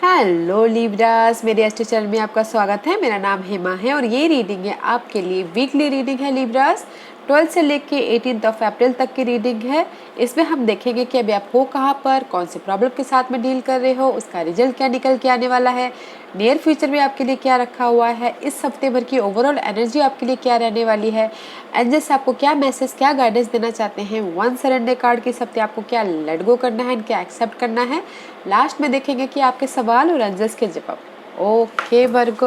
Hello Libras, मेरे astro channel में आपका स्वागत है। मेरा नाम हेमा है और ये रीडिंग है आपके लिए वीकली रीडिंग है लिब्रास। 12 से लेके 18 अप्रैल तक की रीडिंग है। इसमें हम देखेंगे कि अभी आप हो कहाँ पर, कौन सी प्रॉब्लम के साथ में डील कर रहे हो, उसका रिजल्ट क्या निकल के आने वाला है, नियर फ्यूचर में आपके लिए क्या रखा हुआ है, इस हफ्ते भर की ओवरऑल एनर्जी आपके लिए क्या रहने वाली है, एंजल्स आपको क्या मैसेज, क्या गाइडेंस देना चाहते हैं, वन सरेंडर कार्ड के इस हफ्ते आपको क्या लेट गो करना है, क्या एक्सेप्ट करना है। लास्ट में देखेंगे कि आपके सवाल और एंजल्स के जवाब। Okay Virgo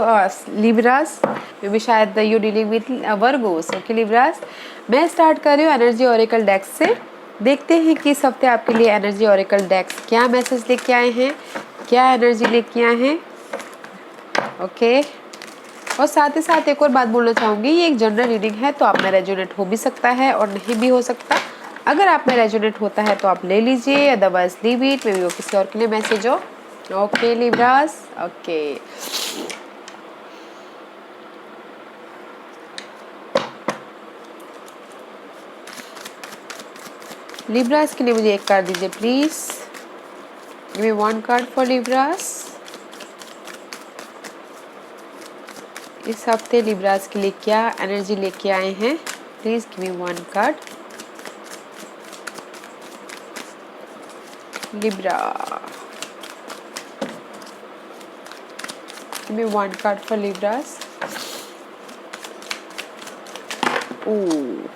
Libras, may be शायद you dealing with Virgos. Okay Libras, मैं स्टार्ट कर रही हूँ एनर्जी ओरेकल डेक्स से। देखते हैं कि इस हफ्ते आपके लिए एनर्जी ओरेकल डेक्स क्या मैसेज लेके आए हैं, क्या एनर्जी लेके आए हैं। ओके, और साथ ही साथ एक और बात बोलना चाहूँगी, ये एक जनरल रीडिंग है तो आप में रेजोनेट हो भी सकता है और नहीं भी हो सकता। अगर आप में रेजोनेट होता है तो आप ले लीजिए, otherwise leave it, may be वो किसी और के लिए मैसेज हो। ओके लिब्रास, ओके लिब्रास के लिए मुझे एक कार्ड दीजिए please. Give me one card for Libras. इस हफ्ते लिब्रास के लिए क्या एनर्जी लेके आए हैं, please give me one card. Libra, give me one card for Libras. Oh,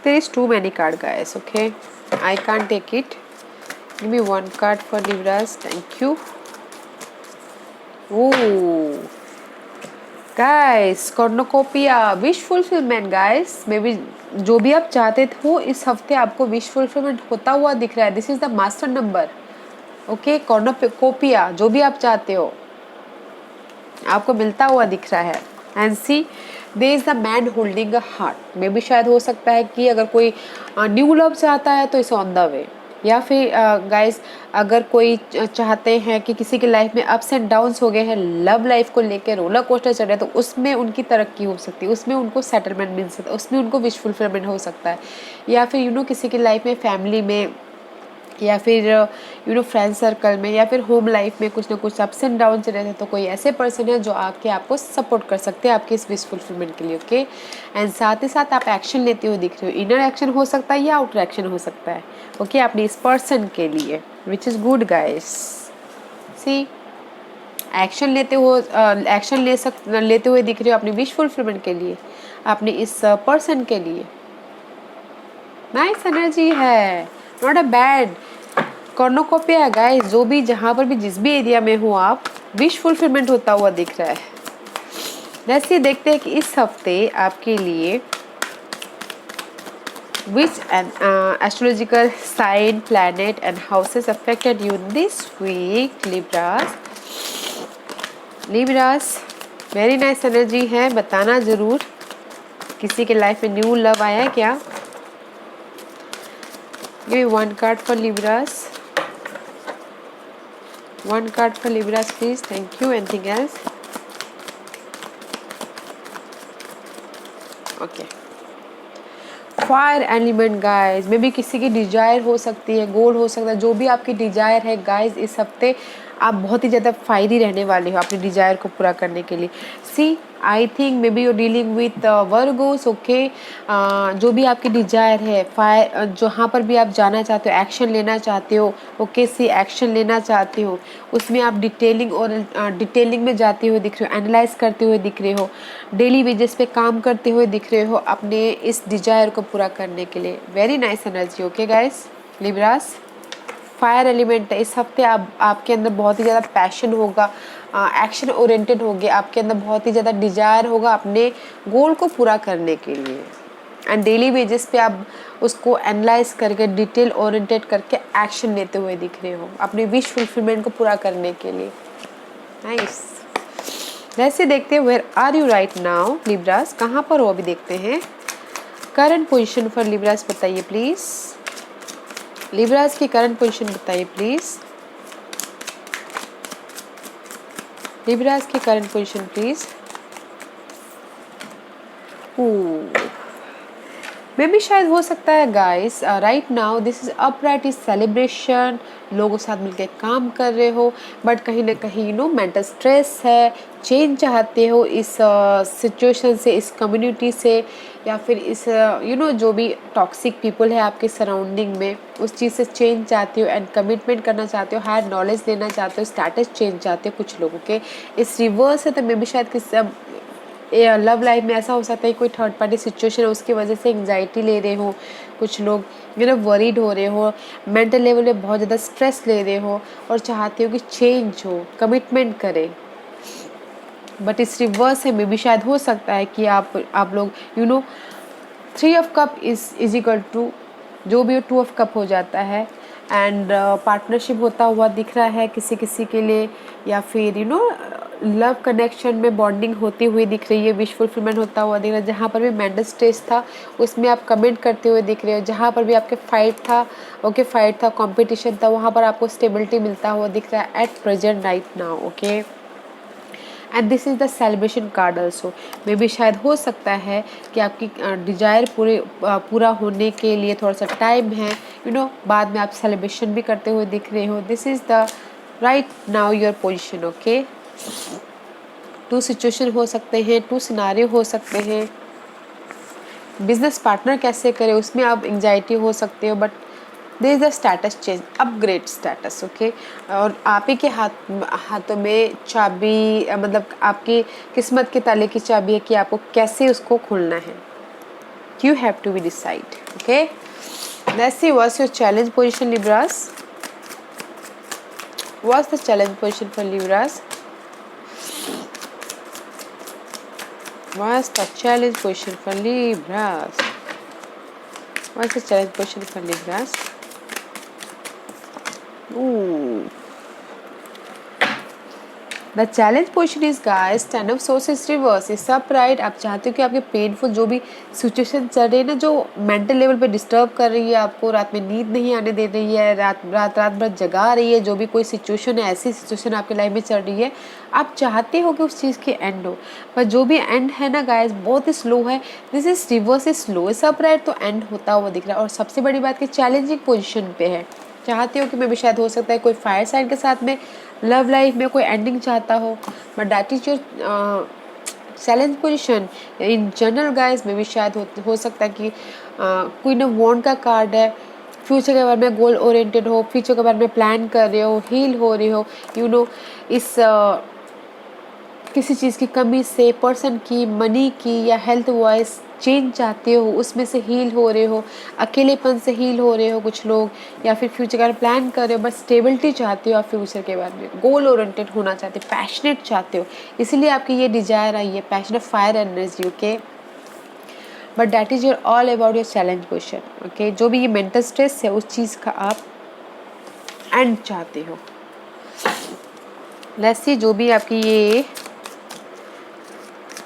there is too many card guys. Okay, I can't take it. Give me one card for Libras. Thank you. Oh, guys, cornucopia, wish fulfillment guys. Maybe जो भी आप चाहते हो इस हफ्ते आपको wish fulfilment होता हुआ दिख रहा है। This is the master number. Okay, कॉर्नोकोपिया, जो भी आप चाहते हो आपको मिलता हुआ दिख रहा है। And see there is the man holding a heart. Maybe शायद हो सकता है कि अगर कोई न्यू लव चाहता है तो इट्स ऑन द वे, या फिर गाइस अगर कोई चाहते हैं कि किसी की लाइफ में अप्स एंड डाउन्स हो गए हैं, लव लाइफ को लेकर रोलर कोस्टर चल रहा है, तो उसमें उनकी तरक्की हो सकती है, उसमें उनको सेटलमेंट मिल सकता है, उसमें उनको विश फुलफिलमेंट हो सकता है। या फिर किसी की लाइफ में, फैमिली में, या फिर फ्रेंड सर्कल में, या फिर होम लाइफ में कुछ ना कुछ अप्स एंड डाउन चल रहे थे, तो कोई ऐसे पर्सन है जो आके आपको सपोर्ट कर सकते हैं आपके इस विश फुलफिलमेंट के लिए। ओके, एंड साथ ही साथ आप एक्शन लेते हुए दिख रहे हो। इनर एक्शन हो सकता है या आउटर एक्शन हो सकता है। ओके, अपने इस पर्सन के लिए, which is good guys. See action लेते हुए दिख रहे हो अपनी विश फुलफिलमेंट के लिए, अपने इस पर्सन के लिए। नाइस एनर्जी है, नॉट अ बैड कॉर्नोकोपिया है गाइस। जो भी, जहाँ पर भी, जिस भी एरिया में हो आप, विश फुलफिलमेंट होता हुआ दिख रहा है। वैसे देखते हैं कि इस हफ्ते आपके लिए which astrological sign, planet and houses affected you this week Libras. Libras, very nice energy है, बताना जरूर किसी के लाइफ में न्यू लव आया है क्या। Give me one card for Libras. One card for Libras please. Thank you. Anything else? Okay. Fire element guys, may be किसी की डिजायर हो सकती है, गोल हो सकता है, जो भी आपकी डिजायर है गाइज, इस हफ्ते आप बहुत ही ज़्यादा फायरी रहने वाले हो अपनी डिजायर को पूरा करने के लिए। See I think maybe you dealing with Virgos. Okay, जो भी आपकी डिजायर है, फायर, जहाँ पर भी आप जाना चाहते हो, एक्शन लेना चाहते हो, ओके सी एक्शन लेना चाहते हो, उसमें आप डिटेलिंग में जाते हुए दिख रहे हो, एनालाइज करते हुए दिख रहे हो, डेली वेजेस पे काम करते हुए दिख रहे हो अपने इस डिजायर को पूरा करने के लिए। Very nice energy. Okay guys, Libras fire element है। इस हफ्ते आपके अंदर बहुत ही ज़्यादा पैशन होगा, एक्शन ओरिएंटेड होगे, आपके अंदर बहुत ही ज़्यादा डिजायर होगा अपने गोल को पूरा करने के लिए। एंड डेली बेसिस पे आप उसको एनालाइज करके, डिटेल ओरिएंटेड करके एक्शन लेते हुए दिख रहे हो अपने विश फुलफिलमेंट को पूरा करने के लिए। नाइस। वैसे देखते हैं where are you right now Libras, कहाँ पर हो अभी देखते हैं। करंट पोजीशन फॉर लिब्रास बताइए प्लीज। लिब्रास की करंट पोजीशन बताइए प्लीज। लिब्रास की current position please. May be शायद हो सकता है guys right now this is upright is celebration, लोगों के साथ मिलकर काम कर रहे हो, बट कहीं ना कहीं मेंटल स्ट्रेस है, चेंज चाहते हो इस सिचुएशन से, इस कम्युनिटी से, या फिर इस जो भी टॉक्सिक पीपल है आपके सराउंडिंग में, उस चीज़ से चेंज चाहते हो एंड कमिटमेंट करना चाहते हो, हायर नॉलेज लेना चाहते हो, स्टेटस चेंज चाहते हो कुछ लोगों के। इस रिवर्स है तो मे भी शायद किसी लव लाइफ में ऐसा हो सकता है कोई थर्ड पार्टी सिचुएशन है, उसकी वजह से एंग्जाइटी ले रहे हो कुछ लोग, वरीड हो रहे हो, मेंटल लेवल पे बहुत ज़्यादा स्ट्रेस ले रहे हो और चाहते हो कि चेंज हो, कमिटमेंट करें। बट इस रिवर्स है, मे भी शायद हो सकता है कि आप लोग 3 of cup is equal to, जो भी 2 ऑफ कप हो जाता है एंड पार्टनरशिप होता हुआ दिख रहा है किसी किसी के लिए, या फिर लव कनेक्शन में बॉन्डिंग होती हुई दिख रही है, विश फुलफिलमेंट होता हुआ दिख रहा है। जहाँ पर भी मेंटल स्ट्रेस था उसमें आप कमेंट करते हुए दिख रहे हो, जहाँ पर भी आपके फाइट था कंपटीशन था, वहाँ पर आपको स्टेबिलिटी मिलता हुआ दिख रहा है at present right now. Okay, and this is the celebration card also. Maybe शायद हो सकता है कि आपकी डिजायर पूरा होने के लिए थोड़ा सा टाइम है, बाद में आप सेलिब्रेशन भी करते हुए दिख रहे हो। This is the right now your position. Okay, 2 situation हो सकते हैं, 2 सिनारियो हो सकते हैं। बिजनेस पार्टनर कैसे करें उसमें आप एंजाइटी हो सकते हो, but there is the status change, upgrade status. Okay, और आप ही के हाथों में चाबी, मतलब आपकी किस्मत के ताले की चाबी है कि आपको कैसे उसको खोलना है। You have to be decide. Okay, let's see what's your challenge position Libras. What's the challenge position for Libras? What's the challenge position for Libras? What's the challenge position for Libras? Ooh. The challenge position is guys 10 of sources reverse, is सब right. आप चाहते हो कि आपके painful जो भी situation चल रही है ना, जो मेंटल लेवल पे डिस्टर्ब कर रही है आपको, रात में नींद नहीं आने दे रही है, रात भर जगा रही है, जो भी कोई सिचुएशन है, ऐसी सिचुएशन आपकी लाइफ में चल रही है, आप चाहते हो कि उस चीज़ की एंड हो, पर जो भी एंड है ना गाइस बहुत ही स्लो है। This is reverse is slow, सब राइट, तो एंड होता हुआ दिख रहा है। और सबसे बड़ी बात कि चैलेंजिंग पोजिशन पे है, चाहते हो कि मैं भी शायद हो सकता है कोई फायर साइन के साथ में लव लाइफ में कोई एंडिंग चाहता हो, but that is your challenge position in general guys. में भी शायद हो सकता है कि क्वीन ऑफ वॉन्ड का कार्ड है, फ्यूचर के बारे में गोल ओरिएंटेड हो, फ्यूचर के बारे में प्लान कर रहे हो, हील हो रहे हो, इस किसी चीज़ की कमी से, पर्सन की, मनी की या हेल्थ वाइज चेंज चाहते हो, उसमें से हील हो रहे हो, अकेलेपन से हील हो रहे हो कुछ लोग, या फिर फ्यूचर का प्लान कर रहे हो, बस स्टेबिलिटी चाहते हो आप फ्यूचर के बारे में, गोल ओरिएंटेड होना चाहते हो, पैशनेट चाहते हो, इसीलिए आपकी ये डिजायर आई है, passionate fire energy. Okay, but that is your all about your challenge question. Okay, जो भी ये मेंटल स्ट्रेस है उस चीज़ का आप एंड चाहते हो। लेट्स सी जो भी आपकी ये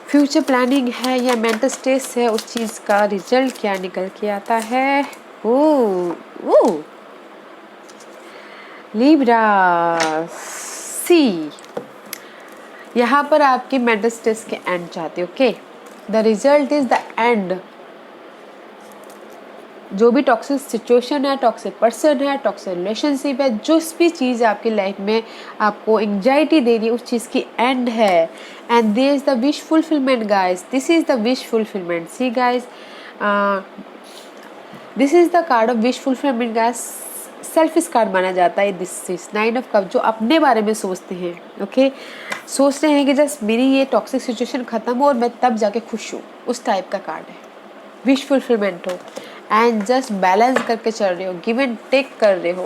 फ्यूचर प्लानिंग है या मेंटल स्ट्रेस है उस चीज़ का रिजल्ट क्या निकल के आता है। लिब्रा सी, यहाँ पर आपकी मेंटल स्ट्रेस के एंड चाहते हो। Okay, the result is the and. जो भी टॉक्सिक सिचुएशन है, टॉक्सिक पर्सन है, टॉक्सिक रिलेशनशिप है, जो भी चीज़ आपकी लाइफ में आपको एंजाइटी दे रही है उस चीज़ की एंड है। And there is the wish fulfilment guys, this is the wish fulfilment. See guys, this is the card of wish fulfilment guys. Selfish card माना जाता है दिस इज 9 ऑफ कप, जो अपने बारे में सोचते हैं। ओके, सोचते हैं कि जस्ट मेरी ये टॉक्सिक सिचुएशन खत्म हो और मैं तब जाके खुश हूँ, उस टाइप का कार्ड है। विश फुलफिलमेंट हो एंड जस्ट बैलेंस करके चल रहे हो, गिव एंड टेक कर रहे हो,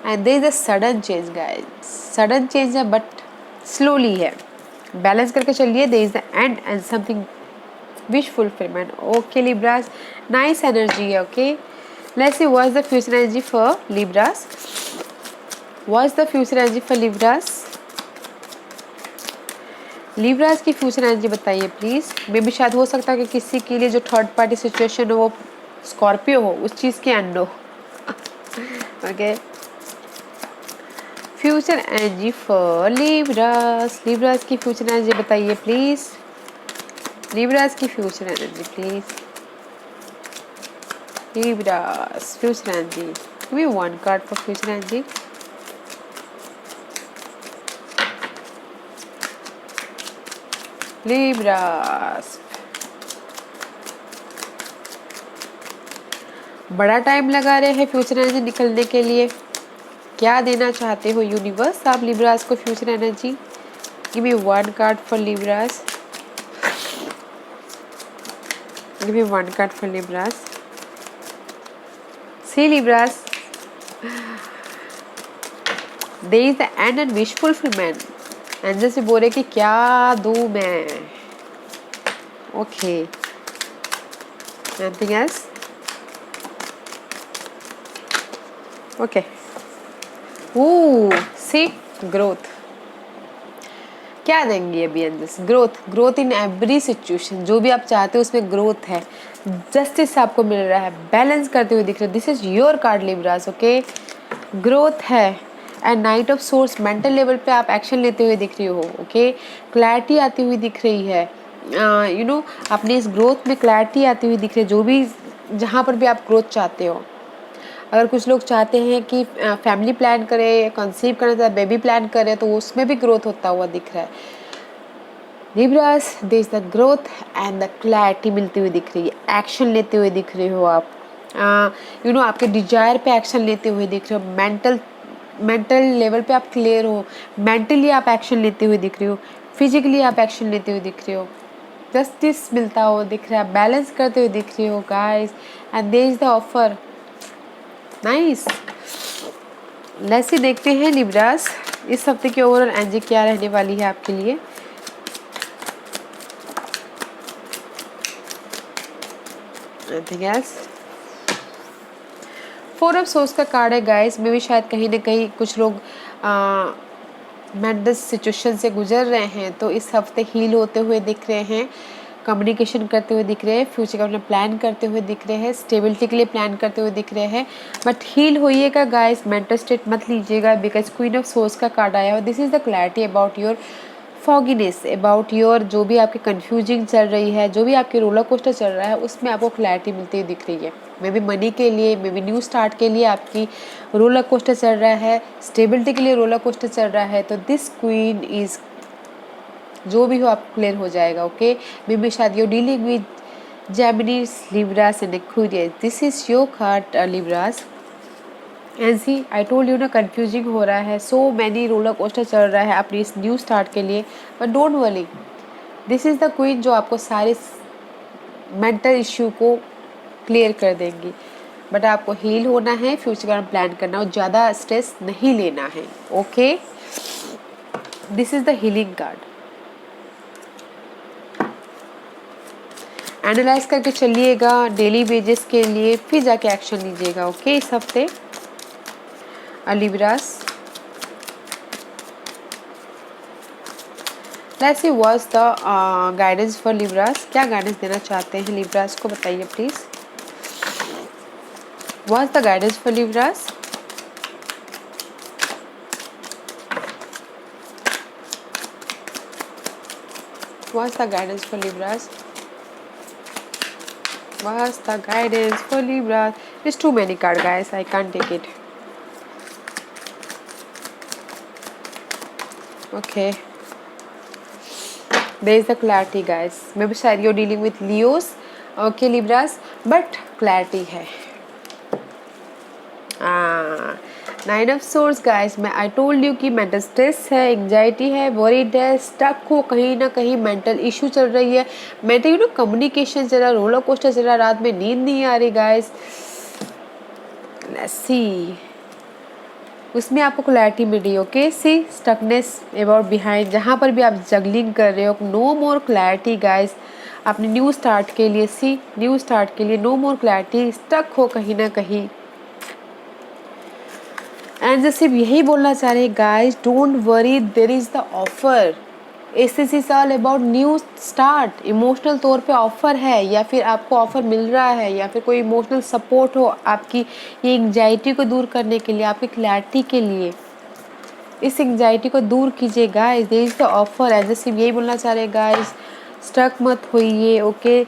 and there is a sudden change guys. Sudden change है बट स्लोली है, बैलेंस करके चलिए। There is the end something wish fulfilment. Okay Libras, nice energy है। Okay, let's see what is the future energy for Libras. What is the future energy for Libras? Libras की future energy बताइए please. Maybe शायद हो सकता है कि किसी के लिए जो थर्ड पार्टी सिचुएशन हो वो स्कॉर्पियो हो, उस चीज़ के एंड हो। Okay, future energy for Libras. Libras की फ्यूचर एनर्जी बताइए प्लीज। लिब्रास की future energy please. Libras future energy, give me one card for future energy. Libras, बड़ा टाइम लगा रहे हैं फ्यूचर एनर्जी निकलने के लिए। क्या देना चाहते हो यूनिवर्स आप लिब्रास को future energy? Give me one card for Libras, give me one card for Libras. See Libras, there is the end and wish fulfilment. Angel से बोले कि क्या दूं मैं। Okay, nothing else. Okay, see growth. क्या देंगे अभी angels? Growth, growth in every situation. जो भी आप चाहते हो उसमें ग्रोथ है, जस्टिस आपको मिल रहा है, बैलेंस करते हुए दिख रहे हो। This is your card Libras. Okay, growth है and knight of swords. Mental level पे आप एक्शन लेते हुए दिख रही हो। ओके, क्लैरिटी आती हुई दिख रही है। यू नो अपनी इस ग्रोथ में क्लैरिटी आती हुई दिख रही है। जो भी जहाँ पर भी आप ग्रोथ चाहते हो, अगर कुछ लोग चाहते हैं कि फैमिली प्लान करें, कंसीव करना चाहते, बेबी प्लान करें, तो उसमें भी ग्रोथ होता हुआ दिख रहा है। Libras, there is the growth and the clarity मिलती हुई दिख रही है। एक्शन लेते हुए दिख रहे हो आप। यू नो आपके डिजायर पे एक्शन लेते हुए दिख रहे हो। मेंटल लेवल पे आप क्लियर हो। मेंटली आप एक्शन लेते हुए दिख रहे हो। फिजिकली आप एक्शन लेते हुए दिख रहे हो। जस्टिस मिलता हुआ दिख रहा है। बैलेंस करते हुए दिख रहे हो guys, and there is the offer. Nice. Let's देखते हैं लिब्रास इस हफ्ते की ओवरऑल एनर्जी क्या रहने वाली है आपके लिए। Nothing else. Four of swords का कार्ड है गाइस। में भी शायद कहीं ना कहीं कुछ लोग मेंटल सिचुएशन से गुजर रहे हैं, तो इस हफ्ते हील होते हुए दिख रहे हैं, कम्युनिकेशन करते हुए दिख रहे हैं, फ्यूचर का अपना प्लान करते हुए दिख रहे हैं, स्टेबिलिटी के लिए प्लान करते हुए दिख रहे हैं। बट हील होइएगा गाइस, मेंटल स्टेट मत लीजिएगा, बिकॉज क्वीन ऑफ सोर्स का कार्ड आया है। This is the clarity about your fogginess, about your जो भी आपकी कंफ्यूजिंग चल रही है, जो भी आपके रोलर कोस्टर चल रहा है, उसमें आपको क्लैरिटी मिलती हुई दिख रही है। मे बी मनी के लिए, मे बी न्यू स्टार्ट के लिए आपकी रोलर कोस्टर चल रहा है, स्टेबिलिटी के लिए रोलर कोस्टर चल रहा है। तो दिस क्वीन इज, जो भी हो आप क्लियर हो जाएगा। ओके, मे बी शायद you dealing with Gemini, Libras and Aquarius. This is your card, Libras. And see I told you ना, कंफ्यूजिंग हो रहा है, सो मैनी रोलर कोस्टर चल रहा है अपनी इस न्यू स्टार्ट के लिए। But don't worry, this is the queen जो आपको सारे मेंटल इश्यू को क्लियर कर देंगी। बट आपको हील होना है, फ्यूचर का प्लान करना और ज़्यादा स्ट्रेस नहीं लेना है। Okay, this is the healing card. Analyse करके चलिएगा डेली बेसिस के लिए, फिर जाके एक्शन लीजिएगा। ओके, इस हफ्ते Libras. Let's see what's the guidance for Libras. क्या गाइडेंस देना चाहते हैं लिब्रास को, बताइए please. What's the guidance for Libras? What's the guidance for Libras? What's the guidance for Libras? It's too many cards, guys. I can't take it. Okay. There is the clarity, guys. Maybe शायद you're dealing with Leos. Okay, Libras. But clarity है. Nine of source guys, मैं आई told you कि mental stress है, anxiety है, worried है, stuck हो, कहीं ना कहीं मेंटल इशू चल रही है, मेंटल यू नो कम्युनिकेशन चल रहा, रोलर कोस्टर चल रहा, रात में नींद नहीं आ रही गाइस। लेट्स सी, उसमें आपको क्लैरिटी मिल रही है। Okay, see stuckness about behind, जहाँ पर भी आप जगलिंग कर रहे हो, नो मोर क्लैरिटी गाइस अपने न्यू स्टार्ट के लिए। सी न्यू स्टार्ट के लिए नो मोर क्लैरिटी, स्टक हो कहीं ना कहीं। एंड जैसे यही बोलना चाह रहे हैं guys, don't worry, there is the offer. इस is all about new start. Emotional तौर पे ऑफर है, या फिर आपको ऑफर मिल रहा है, या फिर कोई इमोशनल सपोर्ट हो आपकी ये एंग्जाइटी को दूर करने के लिए, आपकी क्लैरिटी के लिए। इस एंग्जाइटी को दूर कीजिए guys, there is the offer. And जैसे यही बोलना चाह रहे हैं गाइस, स्टक मत होइए। ओके,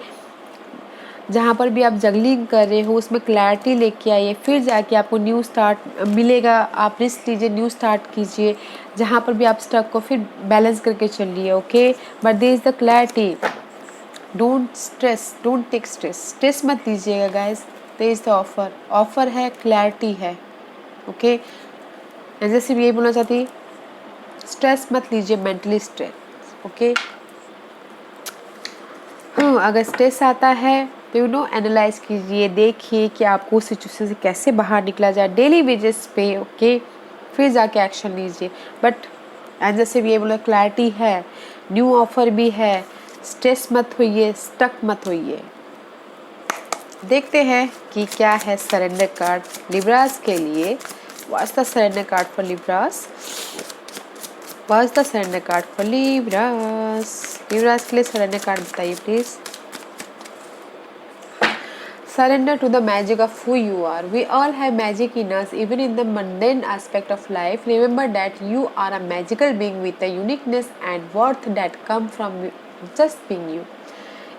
जहाँ पर भी आप जगलिंग कर रहे हो उसमें क्लैरिटी लेके आइए, फिर जाके आपको न्यू स्टार्ट मिलेगा। आप रिस्क लीजिए, न्यू स्टार्ट कीजिए, जहाँ पर भी आप स्टक को फिर बैलेंस करके चलिए। Okay, but there is the clarity, don't stress, don't take stress, stress मत लीजिएगा guys. There is the offer, offer है, क्लैरिटी है। ओके, जैसे सिर्फ यही बोलना चाहती, स्ट्रेस मत लीजिए, मेंटली स्ट्रेस। ओके, अगर स्ट्रेस आता है तो एनालाइज कीजिए, देखिए कि आपको उस सिचुएशन से कैसे बाहर निकला जाए डेली बेसिस पे। ओके, फिर जाके एक्शन लीजिए। बट जैसे भी ये बोला, क्लैरिटी है, न्यू ऑफर भी है, स्ट्रेस मत होइए, स्टक मत होइए। देखते हैं कि क्या है सरेंडर कार्ड लिब्रास के लिए। What's the surrender card for Libras? What's the surrender card for Libras? Libras के लिए सरेंडर कार्ड बताइए please. Surrender to the magic of who you are. We all have magic in us, even in the mundane aspect of life. Remember that you are a magical being with a uniqueness and worth that come from just being you.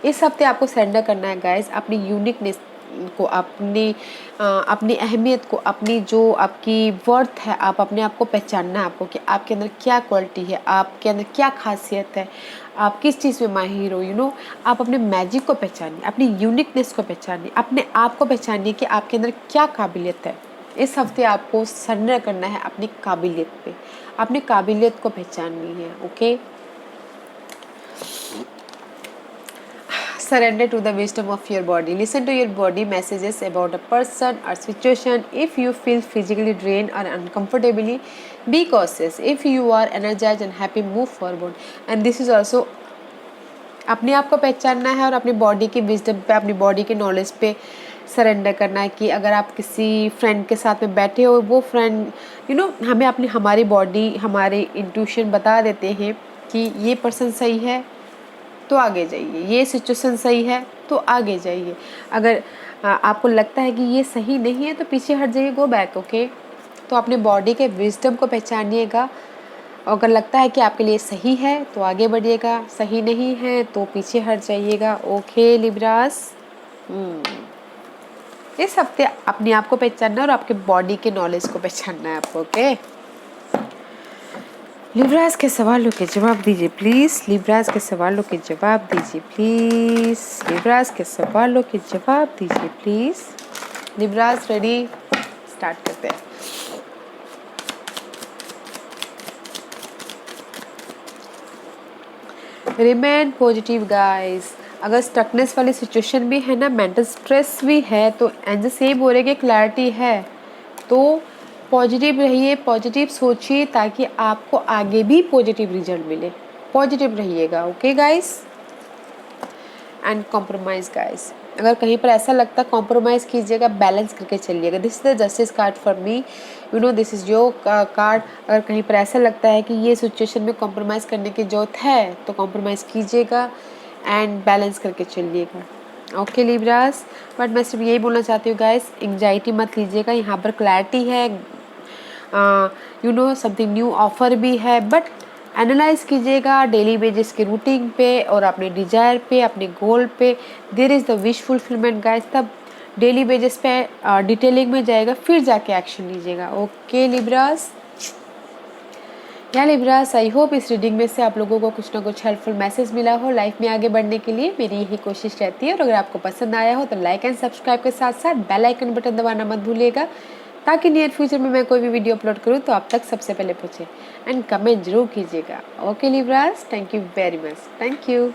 इस हफ्ते आपको surrender करना है guys, अपनी uniqueness को, अपनी अहमियत को, अपनी जो आपकी वर्थ है, आप अपने आप को पहचानना है आपको कि आपके अंदर क्या क्वालिटी है, आपके अंदर क्या खासियत है, आप किस चीज़ में माहिर हो। आप अपने मैजिक को पहचानिए, अपनी यूनिकनेस को पहचानिए, अपने आप को पहचानिए कि आपके अंदर क्या काबिलियत है। इस हफ्ते आपको सरेंडर करना है अपनी काबिलियत पे, अपनी काबिलियत को पहचाननी है। Okay, surrender to the wisdom of your body. Listen to your body messages about a person or situation. If you feel physically drained or uncomfortably, be cautious. If you are energized and happy, move forward. And this is also अपने आप को पहचानना है और अपनी body की wisdom पे, अपनी बॉडी के नॉलेज पे सरेंडर करना है कि अगर आप किसी फ्रेंड के साथ में बैठे हो, वो फ्रेंड हमें हमारी बॉडी, हमारे इंट्यूशन बता देते हैं कि ये पर्सन सही है तो आगे जाइए, ये सिचुएशन सही है तो आगे जाइए। अगर आपको लगता है कि ये सही नहीं है तो पीछे हट जाइए, गो बैक। ओके, तो अपने बॉडी के विजडम को पहचानिएगा। अगर लगता है कि आपके लिए सही है तो आगे बढ़िएगा, सही नहीं है तो पीछे हट जाइएगा। ओके लिब्रास, इस हफ्ते अपने आप को पहचानना और आपके बॉडी के नॉलेज को पहचानना है आपको। ओके, लिब्रास के सवालों के जवाब दीजिए प्लीज़। लिब्रास के सवालों के जवाब दीजिए प्लीज़। लिब्रास के सवालों के जवाब दीजिए प्लीज़। लिब्रास रेडी, स्टार्ट करते हैं। Remain positive guys. अगर स्टकनेस वाली सिचुएशन भी है ना, मेंटल स्ट्रेस भी है, तो एंजल सेम हो रहे कि क्लैरिटी है, तो पॉजिटिव रहिए, पॉजिटिव सोचिए ताकि आपको आगे भी पॉजिटिव रिजल्ट मिले। पॉजिटिव रहिएगा। Okay guys, and compromise guys, अगर कहीं पर ऐसा लगता कॉम्प्रोमाइज़ कीजिएगा, बैलेंस करके चलिएगा। This is the justice card for me, this is your card. अगर कहीं पर ऐसा लगता है कि ये सिचुएशन में कॉम्प्रोमाइज़ करने की ज़रूरत है तो कॉम्प्रोमाइज़ कीजिएगा एंड बैलेंस करके चलिएगा। ओके लिब्रास, बट मैं सिर्फ यही बोलना चाहती हूँ गाइस, एंग्जाइटी मत लीजिएगा, यहाँ पर क्लैरिटी है, समथिंग न्यू ऑफर भी है, बट एनालाइज कीजिएगा डेली बेसिस के रूटीन पे और अपने डिजायर पे, अपने गोल पे। There is the wish fulfilment guys, तब डेली बेसिस पे डिटेलिंग में जाएगा, फिर जाके एक्शन लीजिएगा। ओके लिब्रास, या लिब्रास, आई होप इस रीडिंग में से आप लोगों को कुछ ना कुछ हेल्पफुल मैसेज मिला हो लाइफ में आगे बढ़ने के लिए। मेरी यही कोशिश रहती है, और अगर आपको पसंद आया हो तो लाइक एंड सब्सक्राइब के साथ साथ बेल आइकन बटन दबाना मत भूलिएगा, ताकि नियर फ्यूचर में मैं कोई भी वीडियो अपलोड करूँ तो आप तक सबसे पहले पहुँचे। एंड कमेंट जरूर कीजिएगा। Okay Libras, thank you very much, thank you.